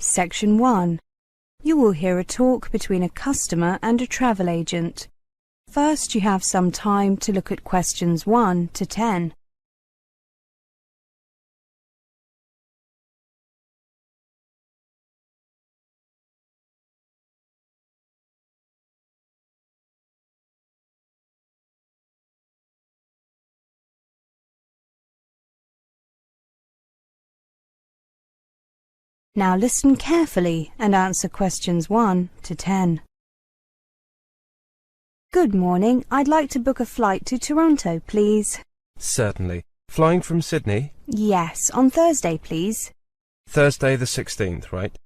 Section 1. You will hear a talk between a customer and a travel agent. First, you have some time to look at questions 1 to 10. Now listen carefully and answer questions 1 to 10. Good morning. I'd like to book a flight to Toronto, please. Certainly. Flying from Sydney? Yes, on Thursday, please. Thursday the 16th, right?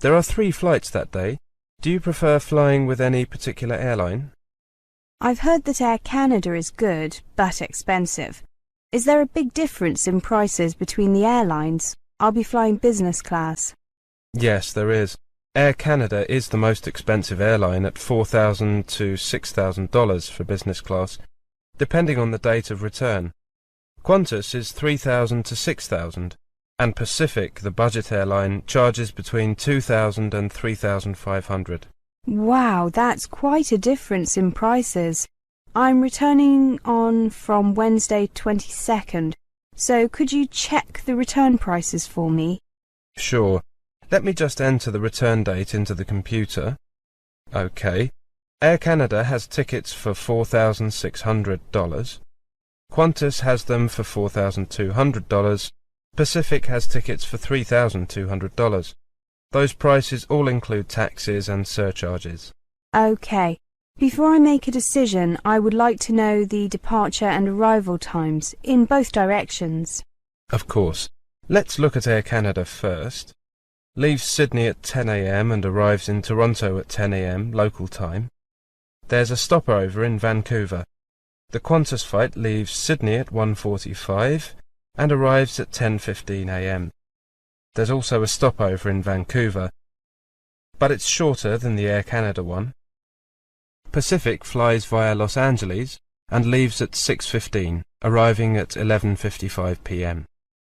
There are 3 flights that day. Do you prefer flying with any particular airline? I've heard that Air Canada is good, but expensive. Is there a big difference in prices between the airlines? I'll be flying business class. Yes, there is. Air Canada is the most expensive airline at $4,000 to $6,000 for business class, depending on the date of return. Qantas is $3,000 to $6,000, and Pacific, the budget airline, charges between $2,000 and $3,500. Wow, that's quite a difference in prices. I'm returning on from Wednesday 22nd, so could you check the return prices for me? Sure. Let me just enter the return date into the computer. OK. Air Canada has tickets for $4,600. Qantas has them for $4,200. Pacific has tickets for $3,200. Those prices all include taxes and surcharges. OK. Before I make a decision, I would like to know the departure and arrival times in both directions. Of course. Let's look at Air Canada first. Leaves Sydney at 10 a.m. and arrives in Toronto at 10 a.m. local time. There's a stopover in Vancouver. The Qantas flight leaves Sydney at 1:45 and arrives at 10:15 a.m. There's also a stopover in Vancouver, but it's shorter than the Air Canada one. Pacific flies via Los Angeles and leaves at 6:15, arriving at 11:55 p.m.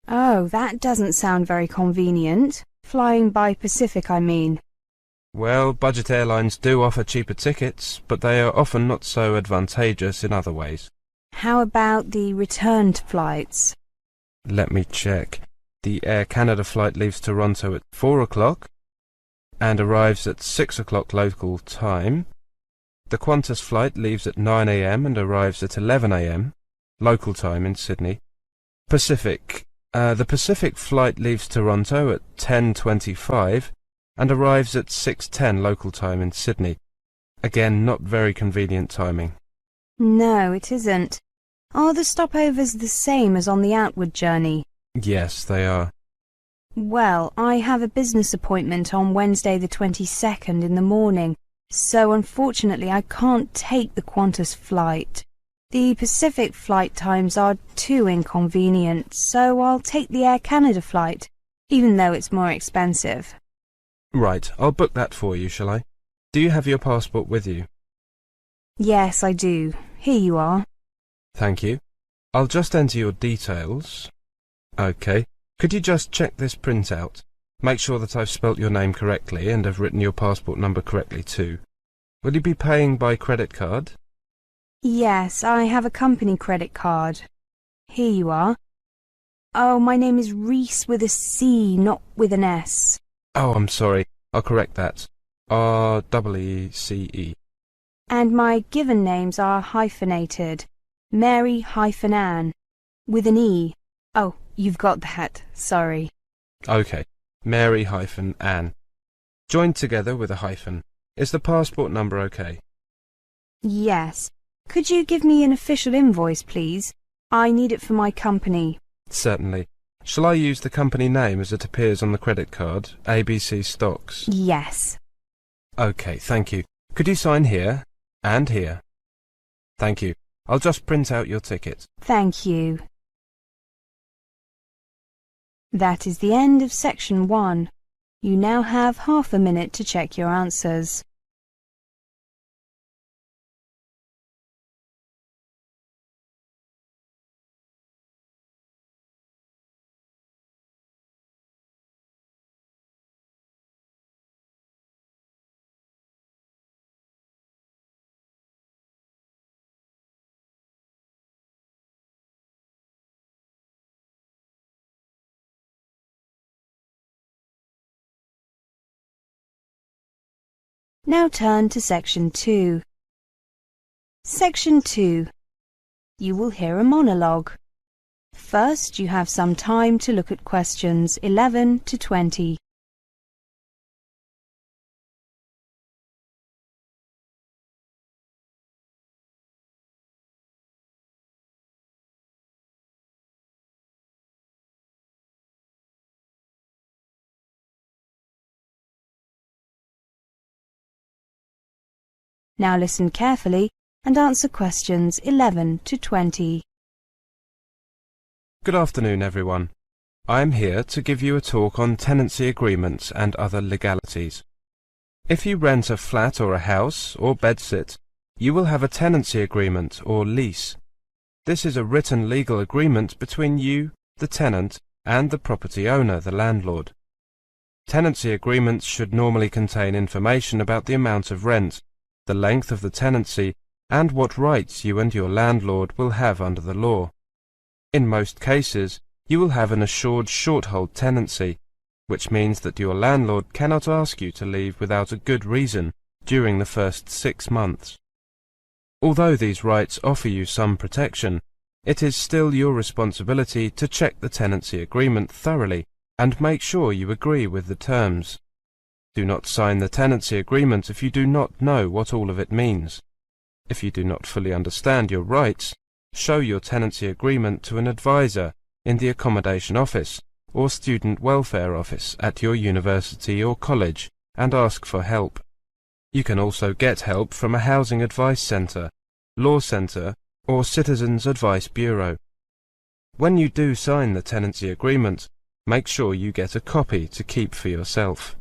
Oh, that doesn't sound very convenient. Flying by Pacific, I mean. Well, budget airlines do offer cheaper tickets, but they are often not so advantageous in other ways. How about the returned flights? Let me check. The Air Canada flight leaves Toronto at 4 o'clock and arrives at 6 o'clock local time. The Qantas flight leaves at 9 a.m. and arrives at 11 a.m. local time in Sydney. The Pacific flight leaves Toronto at 10:25 and arrives at 6:10 local time in Sydney. Again, not very convenient timing. No, it isn't. Are the stopovers the same as on the outward journey? Yes, they are. Well, I have a business appointment on Wednesday the 22nd in the morning, so unfortunately I can't take the Qantas flight. The Pacific flight times are too inconvenient, so I'll take the Air Canada flight, even though it's more expensive. Right, I'll book that for you, shall I? Do you have your passport with you? Yes, I do. Here you are. Thank you. I'll just enter your details. OK. Could you just check this printout? Make sure that I've spelt your name correctly and have written your passport number correctly too. Will you be paying by credit card? Yes, I have a company credit card. Here you are. Oh, my name is Reese with a C, not with an S. Oh, I'm sorry. I'll correct that. R-E-E-C-E. And my given names are hyphenated. Mary-Ann, with an E. Oh, you've got that. Sorry. OK. Mary-Ann. Joined together with a hyphen. Is the passport number OK? Yes. Could you give me an official invoice, please? I need it for my company. Certainly. Shall I use the company name as it appears on the credit card, ABC Stocks? Yes. OK, thank you. Could you sign here and here? Thank you. I'll just print out your ticket. Thank you. That is the end of section 1. You now have half a minute to check your answers. Now turn to Section 2. Section 2. You will hear a monologue. First, you have some time to look at questions 11 to 20. Now listen carefully and answer questions 11 to 20. Good afternoon, everyone. I am here to give you a talk on tenancy agreements and other legalities. If you rent a flat or a house or bedsit, you will have a tenancy agreement or lease. This is a written legal agreement between you, the tenant, and the property owner, the landlord. Tenancy agreements should normally contain information about the amount of rent, the length of the tenancy, and what rights you and your landlord will have under the law. In most cases, you will have an assured short-hold tenancy, which means that your landlord cannot ask you to leave without a good reason during the first 6 months. Although these rights offer you some protection, it is still your responsibility to check the tenancy agreement thoroughly and make sure you agree with the terms. Do not sign the tenancy agreement if you do not know what all of it means. If you do not fully understand your rights, show your tenancy agreement to an advisor in the accommodation office or student welfare office at your university or college and ask for help. You can also get help from a housing advice centre, law centre, or Citizens Advice Bureau. When you do sign the tenancy agreement, make sure you get a copy to keep for yourself,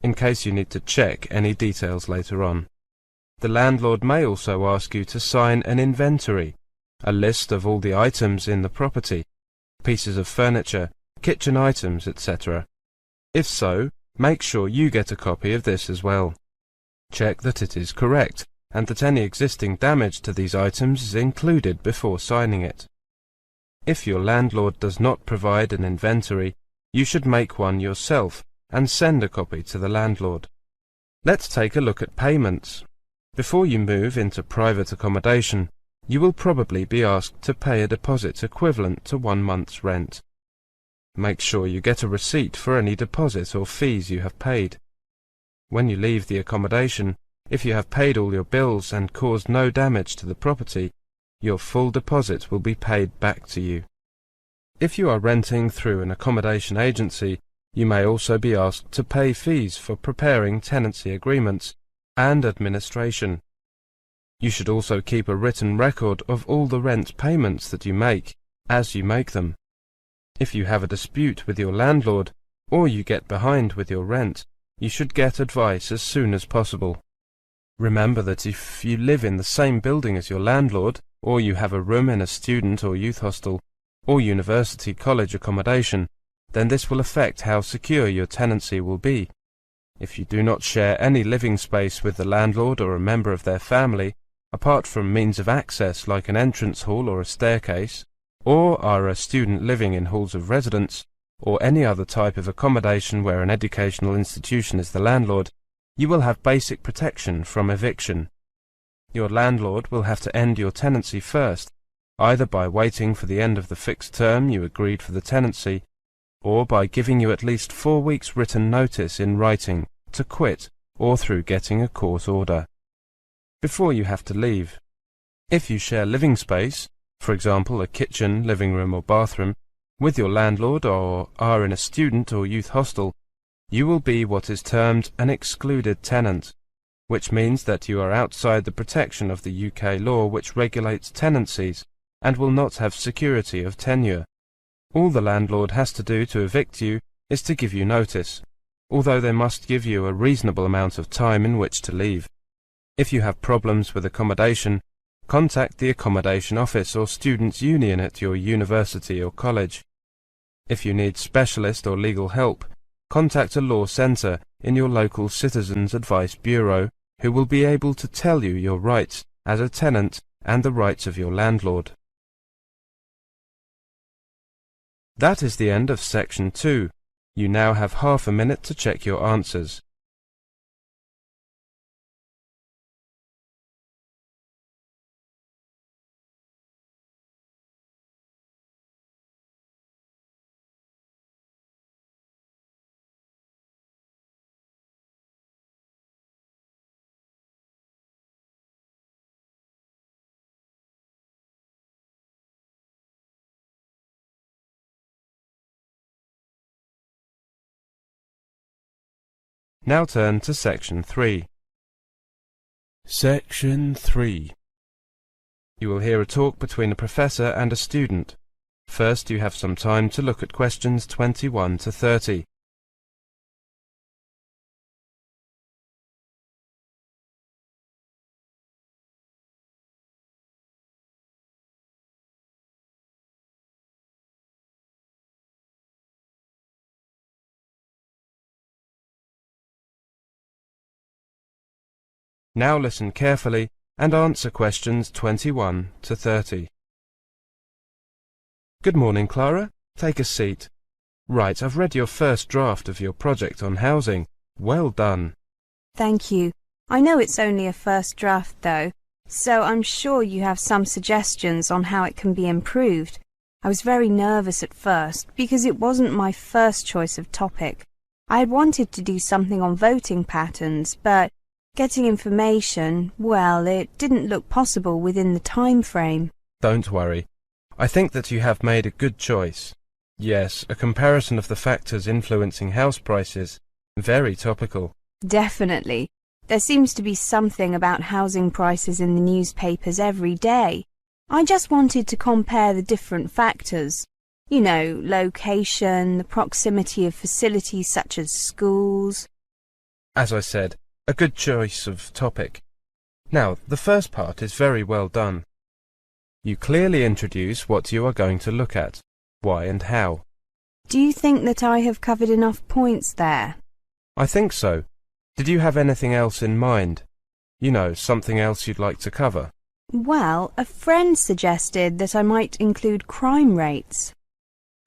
in case you need to check any details later on. The landlord may also ask you to sign an inventory, a list of all the items in the property, pieces of furniture, kitchen items, etc. If so, make sure you get a copy of this as well. Check that it is correct and that any existing damage to these items is included before signing it. If your landlord does not provide an inventory, you should make one yourself and send a copy to the landlord. Let's take a look at payments. Before you move into private accommodation, you will probably be asked to pay a deposit equivalent to 1 month's rent. Make sure you get a receipt for any deposit or fees you have paid. When you leave the accommodation, if you have paid all your bills and caused no damage to the property, your full deposit will be paid back to you. If you are renting through an accommodation agency, you may also be asked to pay fees for preparing tenancy agreements and administration. You should also keep a written record of all the rent payments that you make, as you make them. If you have a dispute with your landlord, or you get behind with your rent, you should get advice as soon as possible. Remember that if you live in the same building as your landlord, or you have a room in a student or youth hostel, or university college accommodation, then this will affect how secure your tenancy will be. If you do not share any living space with the landlord or a member of their family, apart from means of access like an entrance hall or a staircase, or are a student living in halls of residence, or any other type of accommodation where an educational institution is the landlord, you will have basic protection from eviction. Your landlord will have to end your tenancy first, either by waiting for the end of the fixed term you agreed for the tenancy, or by giving you at least 4 weeks written notice in writing to quit, or through getting a court order. Before you have to leave, if you share living space, for example a kitchen, living room or bathroom, with your landlord or are in a student or youth hostel, you will be what is termed an excluded tenant, which means that you are outside the protection of the UK law which regulates tenancies and will not have security of tenure. All the landlord has to do to evict you is to give you notice, although they must give you a reasonable amount of time in which to leave. If you have problems with accommodation, contact the accommodation office or students' union at your university or college. If you need specialist or legal help, contact a law centre in your local Citizens Advice Bureau who will be able to tell you your rights as a tenant and the rights of your landlord. That is the end of Section 2. You now have half a minute to check your answers. Now turn to Section 3. Section 3. You will hear a talk between a professor and a student. First, you have some time to look at questions 21 to 30. Now listen carefully and answer questions 21 to 30. Good morning, Clara. Take a seat. Right, I've read your first draft of your project on housing. Well done. Thank you. I know it's only a first draft, though, so I'm sure you have some suggestions on how it can be improved. I was very nervous at first because it wasn't my first choice of topic. I had wanted to do something on voting patterns, but getting information, well, it didn't look possible within the time frame. Don't worry. I think that you have made a good choice. Yes, a comparison of the factors influencing house prices. Very topical. Definitely. There seems to be something about housing prices in the newspapers every day. I just wanted to compare the different factors. You know, location, the proximity of facilities such as schools. As I said, a good choice of topic. Now, the first part is very well done. You clearly introduce what you are going to look at, why and how. Do you think that I have covered enough points there? I think so. Did you have anything else in mind? You know, something else you'd like to cover? Well, a friend suggested that I might include crime rates.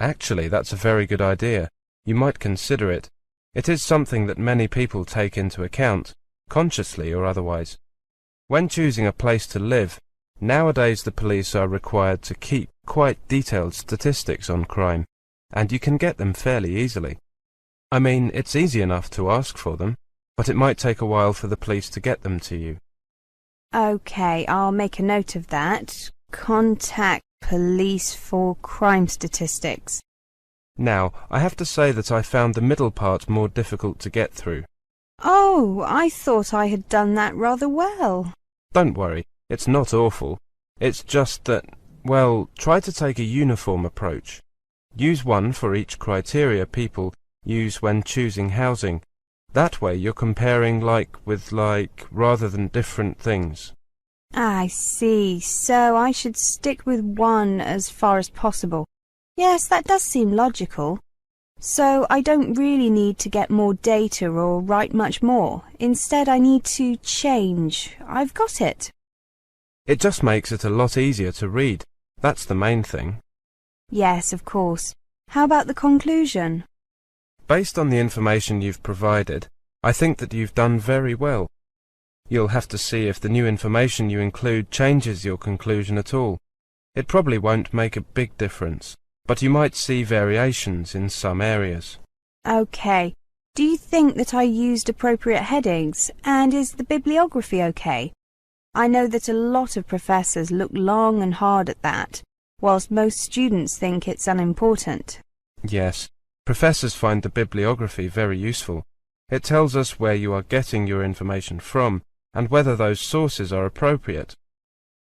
Actually, that's a very good idea. You might consider it. It is something that many people take into account, consciously or otherwise. When choosing a place to live, nowadays the police are required to keep quite detailed statistics on crime, and you can get them fairly easily. I mean, it's easy enough to ask for them, but it might take a while for the police to get them to you. OK, I'll make a note of that. Contact police for crime statistics. Now, I have to say that I found the middle part more difficult to get through. Oh, I thought I had done that rather well. Don't worry, it's not awful. It's just that, well, try to take a uniform approach. Use one for each criteria people use when choosing housing. That way you're comparing with rather than different things. I see. So I should stick with one as far as possible. Yes, that does seem logical. So I don't really need to get more data or write much more. Instead, I need to change. I've got it. It just makes it a lot easier to read. That's the main thing. Yes, of course. How about the conclusion? Based on the information you've provided, I think that you've done very well. You'll have to see if the new information you include changes your conclusion at all. It probably won't make a big difference, but you might see variations in some areas. OK. Do you think that I used appropriate headings, and is the bibliography OK? I know that a lot of professors look long and hard at that, whilst most students think it's unimportant. Yes, professors find the bibliography very useful. It tells us where you are getting your information from, and whether those sources are appropriate.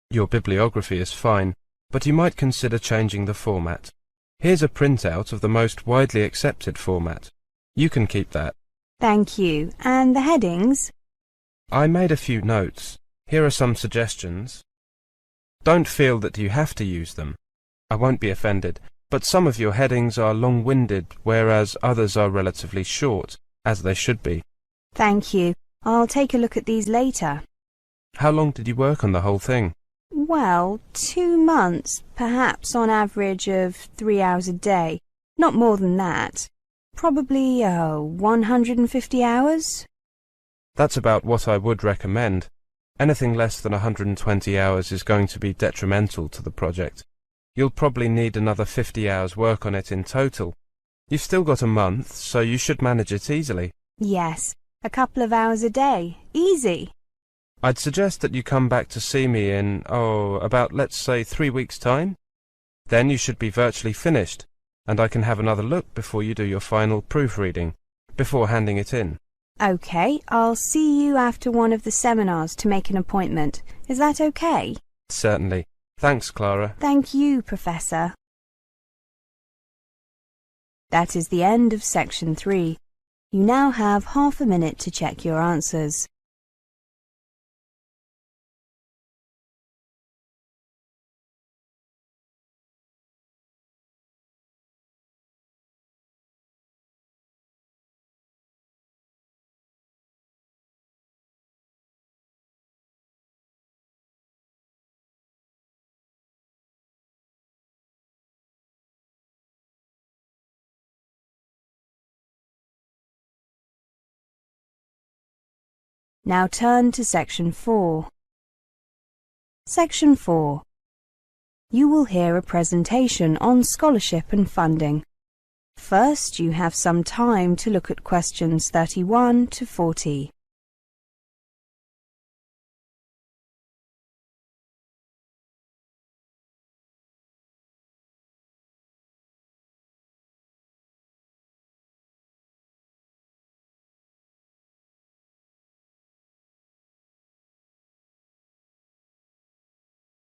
Your bibliography is fine, but you might consider changing the format. Here's a printout of the most widely accepted format. You can keep that. Thank you. And the headings? I made a few notes. Here are some suggestions. Don't feel that you have to use them. I won't be offended, but some of your headings are long-winded, whereas others are relatively short, as they should be. Thank you. I'll take a look at these later. How long did you work on the whole thing? Well, 2 months, perhaps on average of 3 hours a day. Not more than that. Probably, 150 hours? That's about what I would recommend. Anything less than 120 hours is going to be detrimental to the project. You'll probably need another 50 hours work on it in total. You've still got a month, so you should manage it easily. Yes, a couple of hours a day. Easy. I'd suggest that you come back to see me in, about, let's say, 3 weeks' time. Then you should be virtually finished, and I can have another look before you do your final proofreading, before handing it in. Okay, I'll see you after one of the seminars to make an appointment. Is that okay? Certainly. Thanks, Clara. Thank you, Professor. That is the end of section 3. You now have half a minute to check your answers. Now turn to section 4. Section 4. You will hear a presentation on scholarship and funding. First, you have some time to look at questions 31 to 40.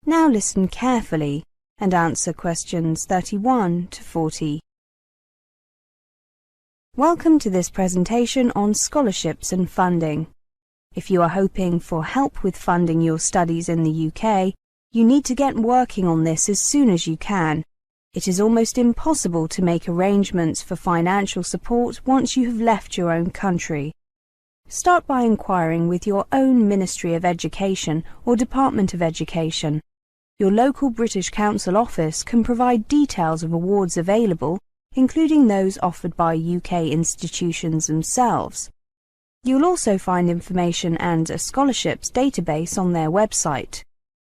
Now listen carefully and answer questions 31 to 40. Welcome to this presentation on scholarships and funding. If you are hoping for help with funding your studies in the UK, you need to get working on this as soon as you can. It is almost impossible to make arrangements for financial support once you have left your own country. Start by inquiring with your own Ministry of Education or Department of Education. Your local British Council office can provide details of awards available, including those offered by UK institutions themselves. You'll also find information and a scholarships database on their website.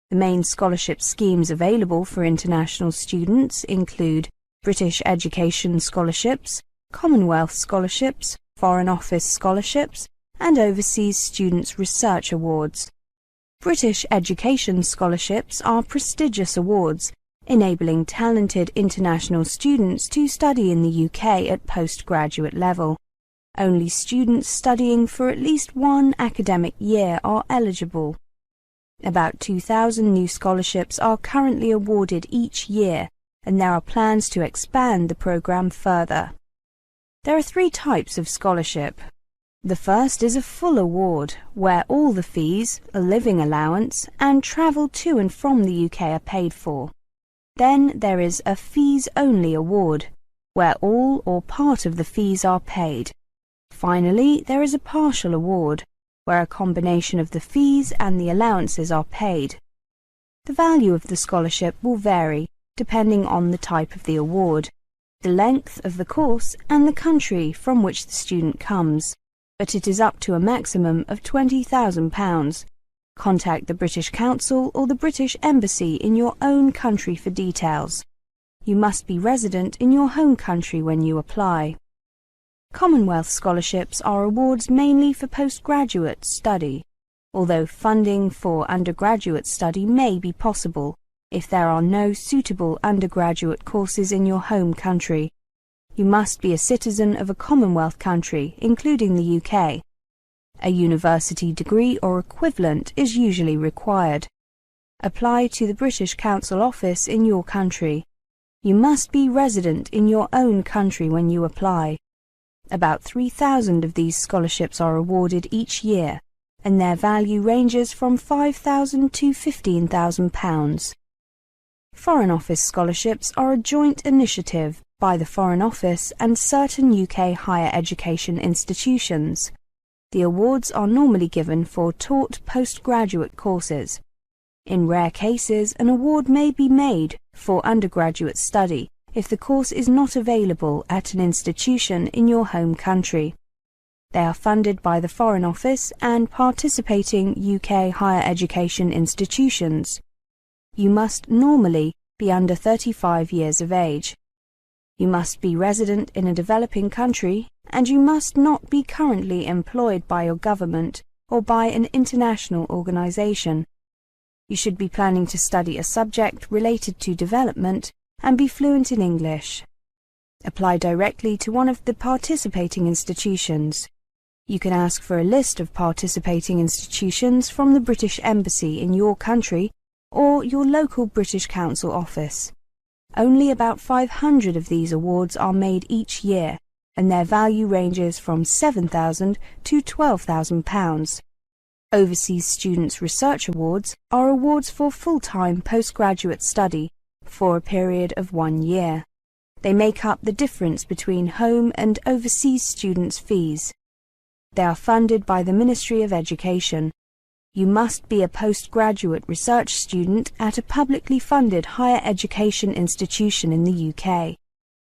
The main scholarship schemes available for international students include British Education Scholarships, Commonwealth Scholarships, Foreign Office Scholarships, and Overseas Students' Research Awards. British Education Scholarships are prestigious awards, enabling talented international students to study in the UK at postgraduate level. Only students studying for at least one academic year are eligible. About 2,000 new scholarships are currently awarded each year, and there are plans to expand the programme further. There are 3 types of scholarship. The first is a full award, where all the fees, a living allowance, and travel to and from the UK are paid for. Then there is a fees-only award, where all or part of the fees are paid. Finally, there is a partial award, where a combination of the fees and the allowances are paid. The value of the scholarship will vary, depending on the type of the award, the length of the course, and the country from which the student comes. But it is up to a maximum of £20,000. Contact the British Council or the British Embassy in your own country for details. You must be resident in your home country when you apply. Commonwealth scholarships are awards mainly for postgraduate study, although funding for undergraduate study may be possible if there are no suitable undergraduate courses in your home country. You must be a citizen of a Commonwealth country, including the UK. A university degree or equivalent is usually required. Apply to the British Council office in your country. You must be resident in your own country when you apply. About 3,000 of these scholarships are awarded each year, and their value ranges from £5,000 to £15,000. Foreign Office scholarships are a joint initiative by the Foreign Office and certain UK higher education institutions. The awards are normally given for taught postgraduate courses. In rare cases, an award may be made for undergraduate study if the course is not available at an institution in your home country. They are funded by the Foreign Office and participating UK higher education institutions. You must normally be under 35 years of age. You must be resident in a developing country, and you must not be currently employed by your government or by an international organisation. You should be planning to study a subject related to development and be fluent in English. Apply directly to one of the participating institutions. You can ask for a list of participating institutions from the British Embassy in your country or your local British Council office. Only about 500 of these awards are made each year, and their value ranges from £7,000 to £12,000. Overseas Students' Research Awards are awards for full-time postgraduate study for a period of 1 year. They make up the difference between home and overseas students' fees. They are funded by the Ministry of Education. You must be a postgraduate research student at a publicly funded higher education institution in the UK.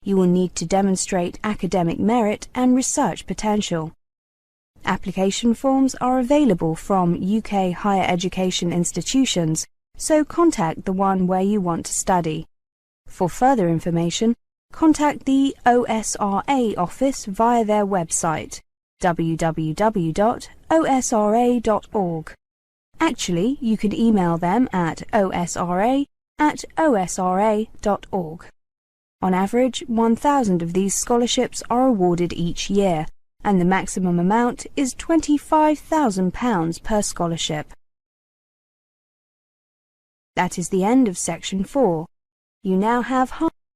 You will need to demonstrate academic merit and research potential. Application forms are available from UK higher education institutions, so contact the one where you want to study. For further information, contact the OSRA office via their website, www.osra.org. Actually, you can email them at osra@osra.org. On average, 1,000 of these scholarships are awarded each year, and the maximum amount is £25,000 per scholarship. That is the end of Section 4. You now have